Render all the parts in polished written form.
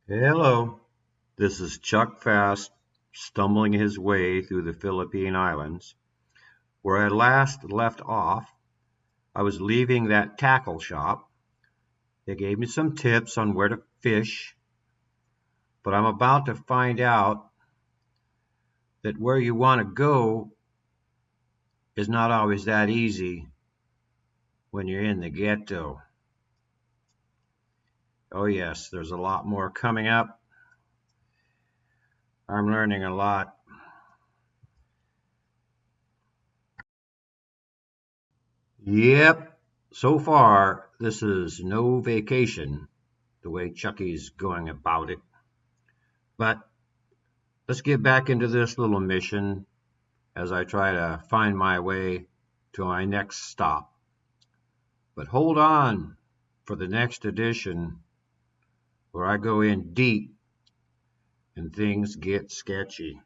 Hello, this is Chuck Fasst stumbling his way through the Philippine Islands. Where I last left off, I was leaving that tackle shop. They gave me some tips on where to fish, but I'm about to find out that where you want to go is not always that easy when you're in the ghetto. Oh yes, there's a lot more coming up. I'm learning a lot. Yep, so far this is no vacation, the way Chucky's going about it. But let's get back into this little mission as I try to find my way to my next stop. But hold on for the next edition where I go in deep and things get sketchy.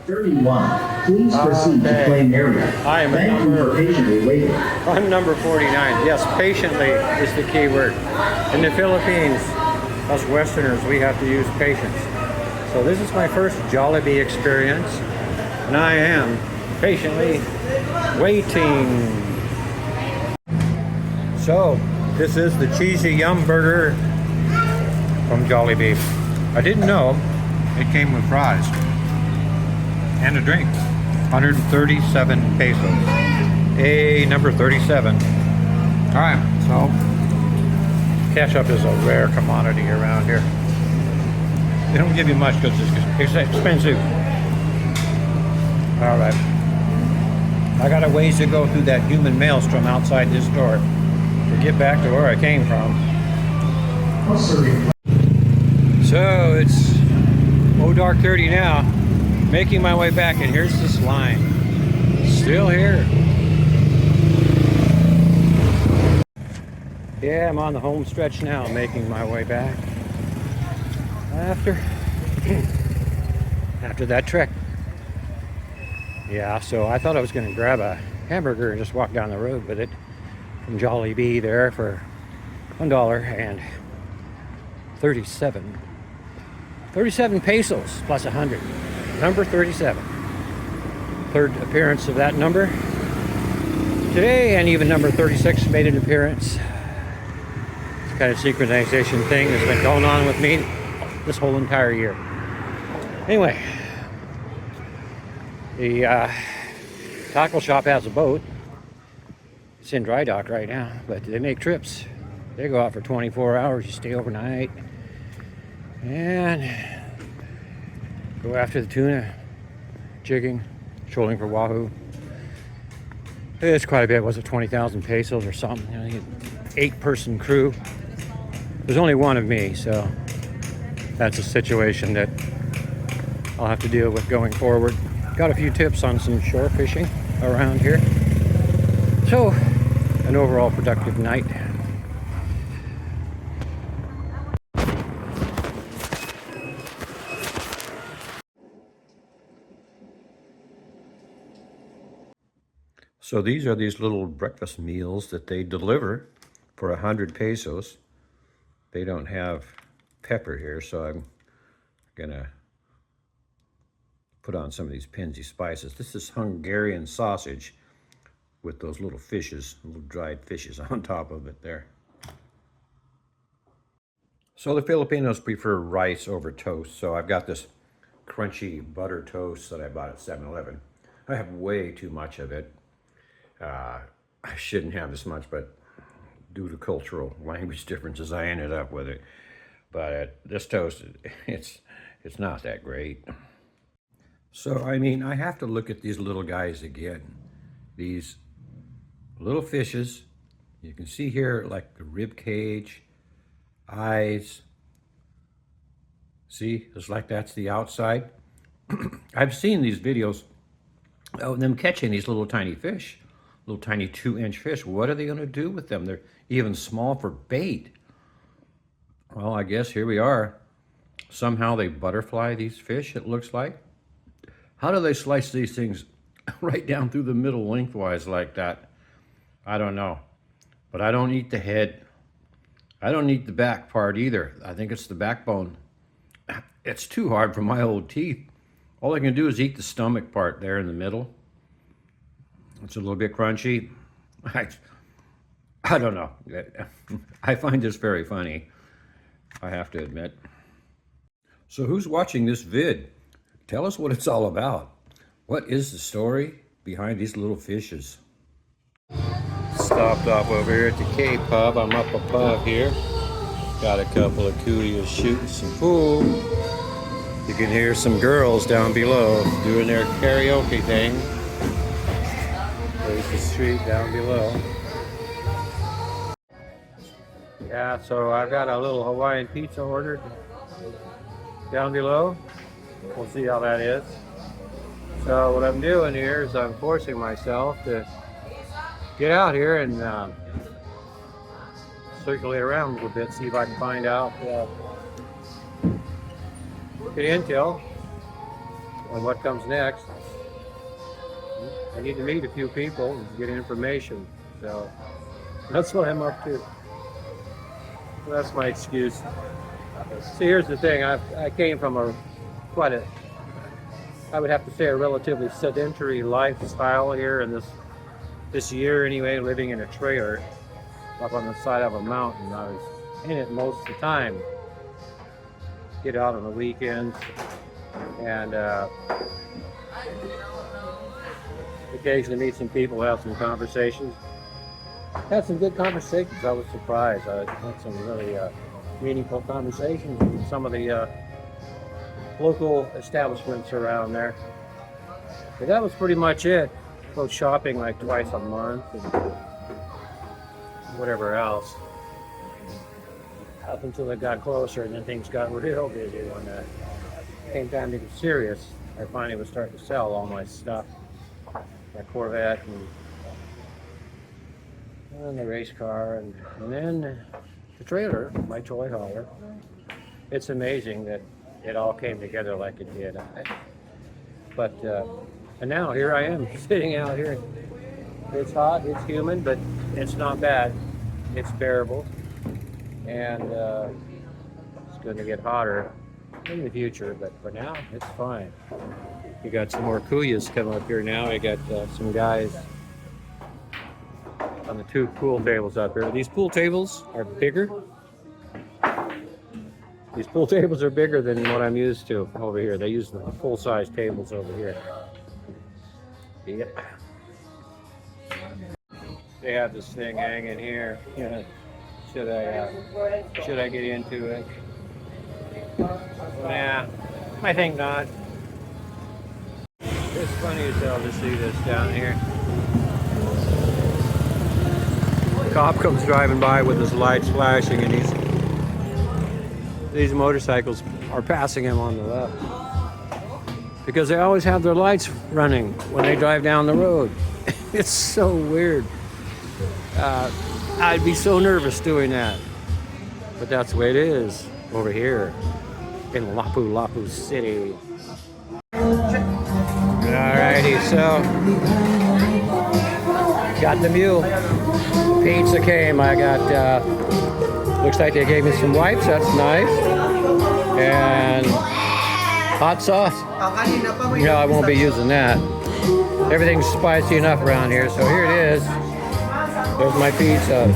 31. Please proceed to claim area. Thank you for patiently waiting. I'm number 49. Yes, patiently is the key word. In the Philippines, us Westerners, we have to use patience. So this is my first Jollibee experience, and I am patiently waiting. So this is the Cheesy Yum Burger from Jollibee. I didn't know it came with fries and a drink. 137 pesos. Number 37. All right, so ketchup is a rare commodity around here. They don't give you much because it's expensive. All right, I got a ways to go through that human maelstrom outside this door to get back to where I came from. So it's dark 30 now. Making my way back, and here's this line. Still here. Yeah, I'm on the home stretch now, making my way back. After that trek. Yeah, so I thought I was going to grab a hamburger and just walk down the road with it from Jollibee there for $1 and 37 pesos plus 100. Number 37. Third appearance of that number today, and even number 36 made an appearance. This kind of synchronization thing has been going on with me this whole entire year. Anyway, the tackle shop has a boat. It's in dry dock right now, but they make trips. They go out for 24 hours. You stay overnight and go after the tuna, jigging, trolling for wahoo. It's quite a bit. Was it 20,000 pesos or something? 8-person crew. There's only one of me, so that's a situation that I'll have to deal with going forward. Got a few tips on some shore fishing around here. So, an overall productive night. So these are these little breakfast meals that they deliver for 100 pesos. They don't have pepper here, so I'm gonna put on some of these Pinsy spices. This is Hungarian sausage with those little fishes, little dried fishes on top of it there. So the Filipinos prefer rice over toast, so I've got this crunchy butter toast that I bought at 7-Eleven. I have way too much of it. I shouldn't have this much, but due to cultural language differences, I ended up with it. But this toast, it's not that great. So, I mean, I have to look at these little guys again. These little fishes. You can see here, like the rib cage, eyes. See, it's like that's the outside. I've seen these videos of them catching these little tiny fish. Little tiny 2-inch fish. What are they going to do with them? They're even small for bait. Well, I guess here we are. Somehow they butterfly these fish, it looks like. How do they slice these things right down through the middle lengthwise like that? I don't know. But I don't eat the head. I don't eat the back part either. I think it's the backbone. It's too hard for my old teeth. All I can do is eat the stomach part there in the middle. It's a little bit crunchy. I don't know. I find this very funny, I have to admit. So who's watching this vid? Tell us what it's all about. What is the story behind these little fishes? Stopped off over here at the K-Pub. I'm up above here. Got a couple of cooties shooting some pool. You can hear some girls down below doing their karaoke thing. There's the street down below. Yeah, so I've got a little Hawaiian pizza ordered down below. We'll see how that is. So what I'm doing here is I'm forcing myself to get out here and circulate around a little bit, see if I can find out, get intel on what comes next. I need to meet a few people and get information, so that's what I'm up to. That's my excuse. See, here's the thing. I came from I would have to say a relatively sedentary lifestyle here in this year anyway, living in a trailer up on the side of a mountain. I was in it most of the time. Get out on the weekends and occasionally meet some people, have some conversations. Had some good conversations. I was surprised. I had some really meaningful conversations with some of the local establishments around there. But that was pretty much it. Go shopping like twice a month and whatever else. Up until it got closer, and then things got real busy when it came time to get serious. I finally was starting to sell all my stuff, my Corvette and the race car, and then the trailer, my toy hauler. It's amazing that it all came together like it did. And now here I am sitting out here. It's hot, it's humid, but it's not bad. It's bearable, and it's going to get hotter in the future, but for now it's fine. We got some more kuyas coming up here now. I got some guys on the two pool tables up here. These pool tables are bigger. These pool tables are bigger than what I'm used to over here. They use the full-size tables over here. Yep. They have this thing hanging here. Should I get into it? Nah, I think not. It's funny as hell to see this down here. The cop comes driving by with his lights flashing, and these motorcycles are passing him on the left because they always have their lights running when they drive down the road. It's so weird. I'd be so nervous doing that, but that's the way it is over here in Lapu Lapu City. Alrighty, so got the mule. Pizza came. I got, looks like they gave me some wipes. That's nice. And hot sauce. No, I won't be using that. Everything's spicy enough around here. So here it is. There's my pizza.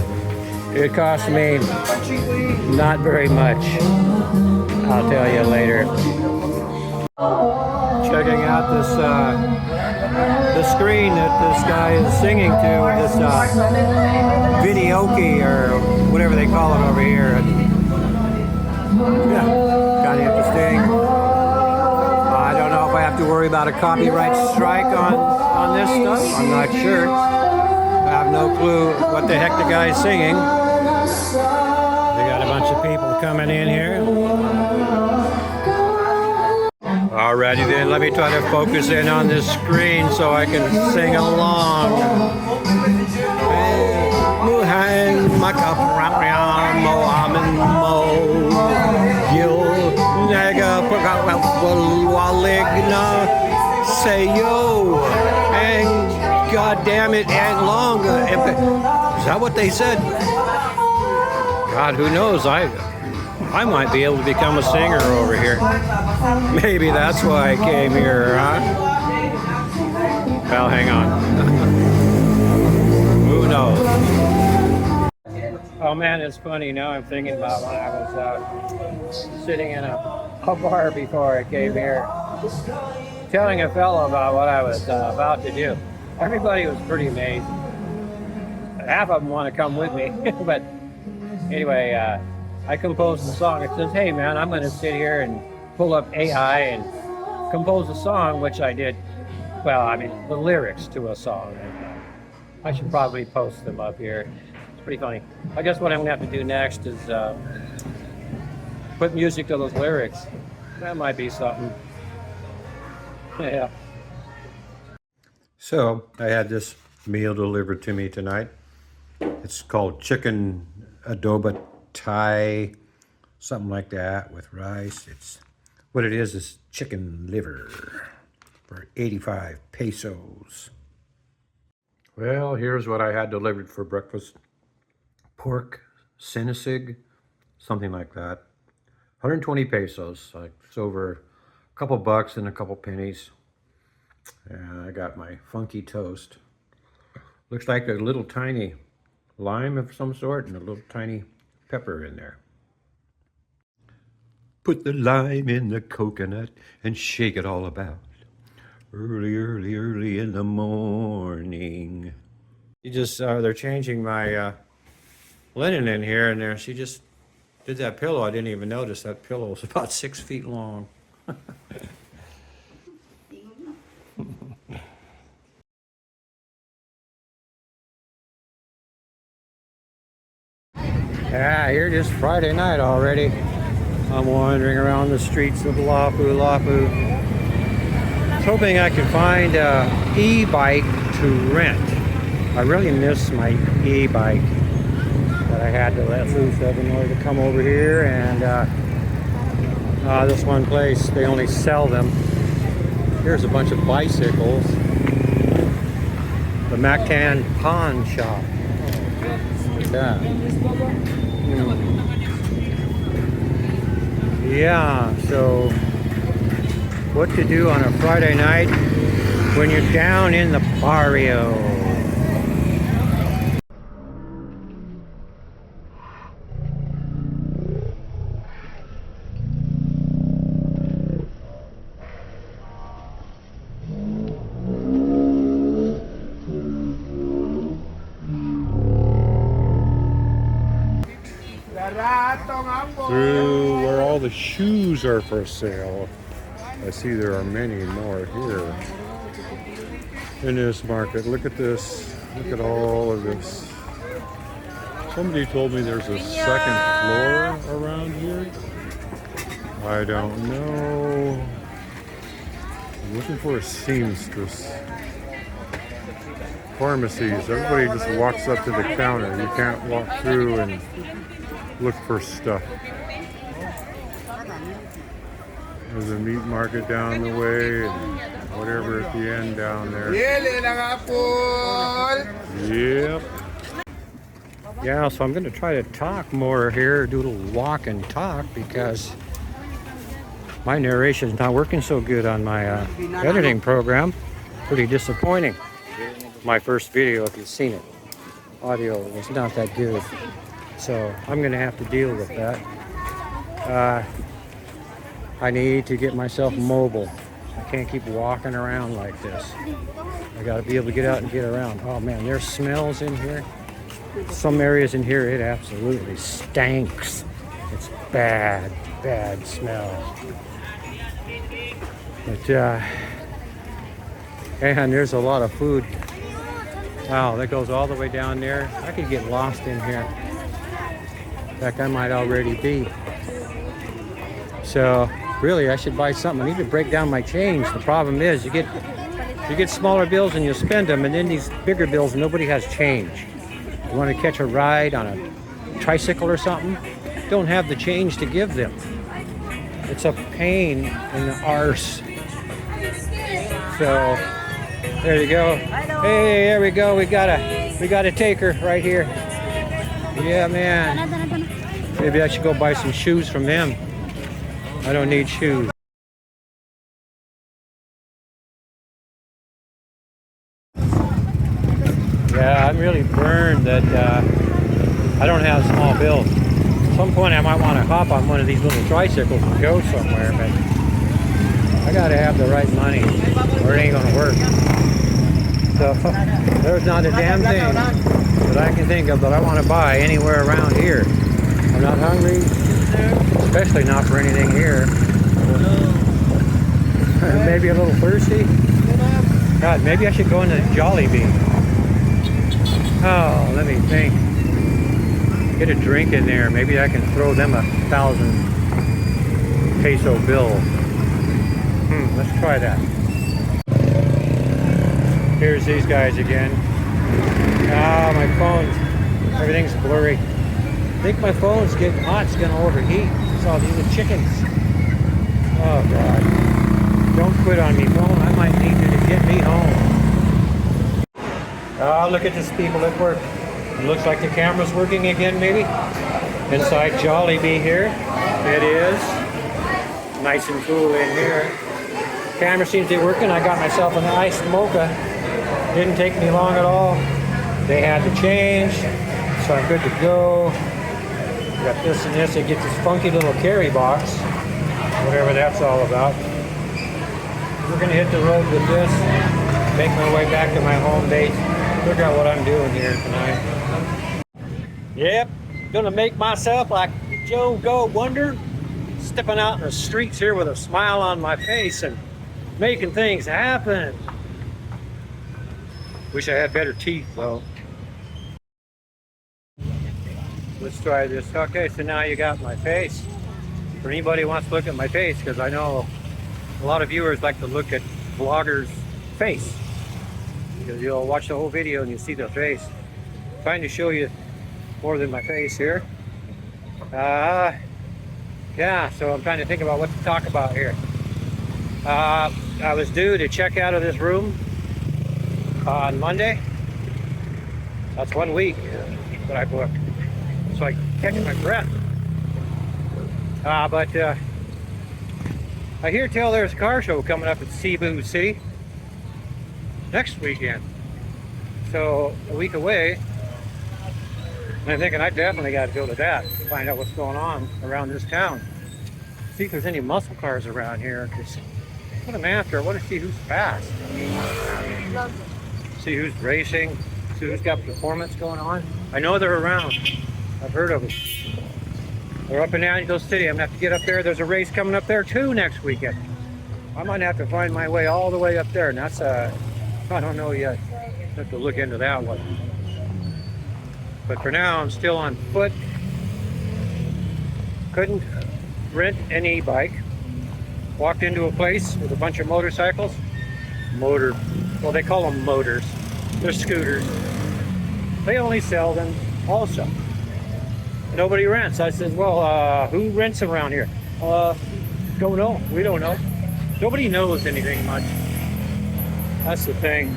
It cost me not very much. I'll tell you later. Checking out this the screen that this guy is singing to, this videoke or whatever they call it over here. Yeah, kind of interesting. I don't know if I have to worry about a copyright strike on this stuff. I'm not sure. I have no clue what the heck the guy's singing. They got a bunch of people coming in here. Alrighty then, let me try to focus in on this screen so I can sing along. Say yo, and God damn it, and longer. Is that what they said? God, who knows? I might be able to become a singer over here. Maybe that's why I came here, huh? Well, hang on. Who knows? Oh man, it's funny. Now I'm thinking about when I was sitting in a bar before I came here, telling a fellow about what I was about to do. Everybody was pretty amazed. Half of them want to come with me, but anyway, I composed a song. It says, hey man, I'm going to sit here and pull up AI and compose a song, which I did. Well, I mean, the lyrics to a song. And, I should probably post them up here. It's pretty funny. I guess what I'm going to have to do next is put music to those lyrics. That might be something. Yeah. So I had this meal delivered to me tonight. It's called chicken adobo Thai, something like that, with rice. It's what it is chicken liver for 85 pesos. Well, here's what I had delivered for breakfast. Pork sinisig, something like that. 120 pesos. Like it's over a couple bucks and a couple pennies. And I got my funky toast. Looks like a little tiny lime of some sort and a little tiny pepper in there. Put the lime in the coconut and shake it all about. Early, early, early in the morning. You just, they're changing my linen in here, and there she just did that pillow. I didn't even notice that pillow was about 6 feet long. Yeah, here it is Friday night already. I'm wandering around the streets of Lapu Lapu, hoping I can find an e-bike to rent. I really miss my e-bike that I had to let loose of in order to come over here. And this one place, they only sell them. Here's a bunch of bicycles. The Mactan pawn shop. Look at that. Yeah, so what to do on a Friday night when you're down in the barrio. Through where all the shoes are for sale. I see there are many more here in this market. Look at this. Look at all of this. Somebody told me there's a second floor around here. I don't know. I'm looking for a seamstress. Pharmacies. Everybody just walks up to the counter. You can't walk through and look for stuff. There's a meat market down the way and whatever at the end down there. Yep. Yeah, so I'm going to try to talk more here, do a little walk and talk, because my narration is not working so good on my editing program. Pretty disappointing. My first video, if you've seen it, audio was not that good. So I'm going to have to deal with that. I need to get myself mobile. I can't keep walking around like this. I got to be able to get out and get around. Oh man, there's smells in here. Some areas in here, it absolutely stinks. It's bad, bad smell. But, and there's a lot of food. Wow, that goes all the way down there. I could get lost in here. In fact, I might already be. So, really, I should buy something. I need to break down my change. The problem is, you get smaller bills and you spend them, and then these bigger bills, nobody has change. You want to catch a ride on a tricycle or something? Don't have the change to give them. It's a pain in the arse. So, there you go. Hey, there we go. We got a We got a taker right here. Yeah, man. Maybe I should go buy some shoes from them. I don't need shoes. Yeah, I'm really burned that I don't have small bills. At some point I might want to hop on one of these little tricycles and go somewhere, but I gotta have the right money or it ain't gonna work. So there's not a damn thing that I can think of that I want to buy anywhere around here. I'm not hungry, especially not for anything here. Maybe a little thirsty. God, maybe I should go into Jollibee. Oh, let me think. Get a drink in there. Maybe I can throw them a 1,000 peso bill. Let's try that. Here's these guys again. Ah, my phone. Everything's blurry. I think my phone's getting hot. It's going to overheat. It's all these little chickens. Oh, God. Don't quit on me, phone. I might need you to get me home. Oh, look at these people at work. It looks like the camera's working again, maybe. Inside Jollibee here. It is. Nice and cool in here. Camera seems to be working. I got myself an iced mocha. Didn't take me long at all. They had to change, so I'm good to go. Got this and this. They get this funky little carry box. Whatever that's all about. We're gonna hit the road with this. Make my way back to my home base. Figure out what I'm doing here tonight. Yep, gonna make myself like Joe Go Wonder, stepping out in the streets here with a smile on my face and making things happen. Wish I had better teeth though. Let's try this. Okay, so now you got my face. For anybody who wants to look at my face, because I know a lot of viewers like to look at vloggers' face. Because you'll watch the whole video and you see their face. I'm trying to show you more than my face here. Yeah, so I'm trying to think about what to talk about here. I was due to check out of this room on Monday. That's 1 week that I booked. So I catch my breath. But I hear tell there's a car show coming up at Cebu City next weekend. So a week away. And I'm thinking I definitely got to go to that to find out what's going on around this town. See if there's any muscle cars around here. Because what I'm after, I want to see who's fast. See who's racing. See who's got performance going on. I know they're around. I've heard of them. They're up in Angel City. I'm going to have to get up there. There's a race coming up there too next weekend. I might have to find my way all the way up there. And that's, I don't know yet. I have to look into that one. But for now, I'm still on foot. Couldn't rent an e-bike. Walked into a place with a bunch of motorcycles. Well, they call them motors. They're scooters. They only sell them also. Nobody rents. I said, well, who rents around here? Don't know. We don't know. Nobody knows anything much. That's the thing.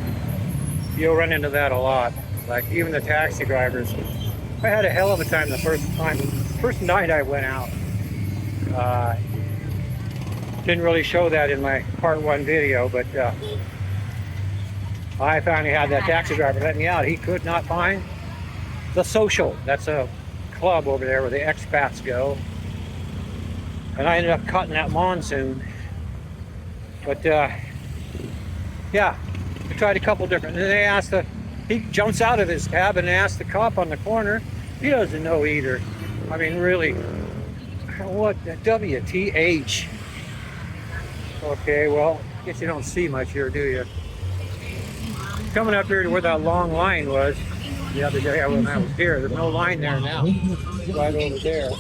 You'll run into that a lot. Like even the taxi drivers. I had a hell of a time the first night I went out. Didn't really show that in my part 1 video, but I finally had that taxi driver let me out. He could not find the Social. That's a club over there where the expats go. And I ended up cutting that monsoon. But yeah, I tried a couple different. And they asked he jumps out of his cab and asks the cop on the corner. He doesn't know either. I mean, really, what the WTH? Okay, well, I guess you don't see much here, do you? Coming up here to where that long line was the other day when I was here. There's no line there now. Right over there.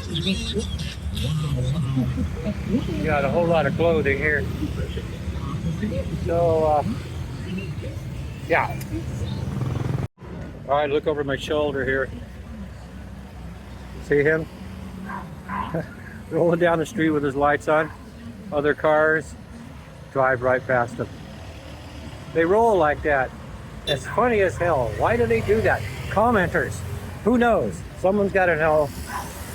You got a whole lot of clothing here. So, yeah. All right, look over my shoulder here. See him? Rolling down the street with his lights on. Other cars drive right past him. They roll like that. It's funny as hell. Why do they do that? Commenters, who knows? Someone's got to know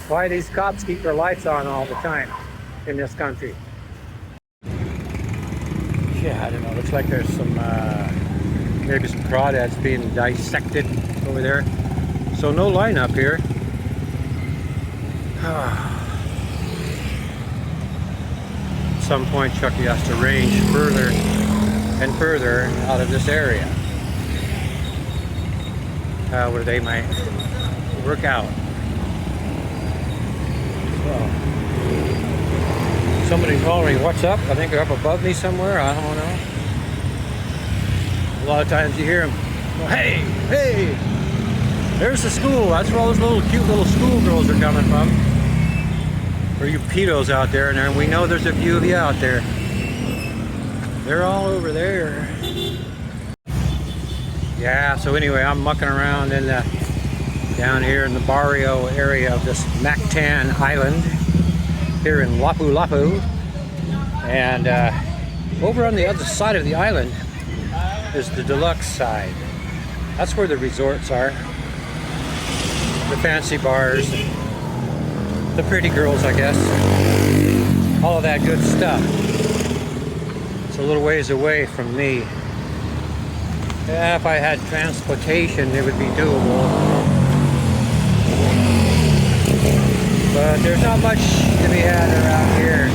why these cops keep their lights on all the time in this country. Yeah, I don't know. Looks like there's some, maybe some crawdads being dissected over there. So no line up here. At some point, Chucky has to range further and further out of this area, where they might work out. So, somebody calling me, what's up? I think they're up above me somewhere. I don't know. A lot of times you hear them, well, hey, hey, there's the school. That's where all those little cute little schoolgirls are coming from. Or you pedos out there, and we know there's a few of you out there. They're all over there. Yeah, so anyway, I'm mucking around in the, down here in the barrio area of this Mactan Island here in Lapu Lapu. And over on the other side of the island is the deluxe side. That's where the resorts are. The fancy bars, the pretty girls, I guess. All of that good stuff. It's a little ways away from me. Yeah, if I had transportation, it would be doable. But there's not much to be had around here,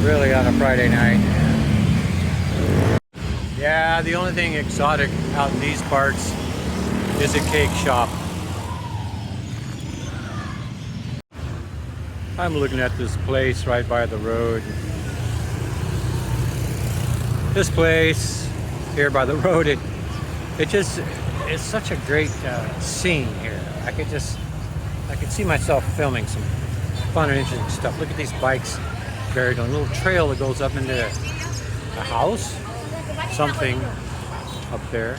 really, on a Friday night. Yeah, the only thing exotic out in these parts is a cake shop. I'm looking at this place right by the road. This place here by the road, it's such a great scene here. I could see myself filming some fun and interesting stuff. Look at these bikes buried on a little trail that goes up into a house, something up there.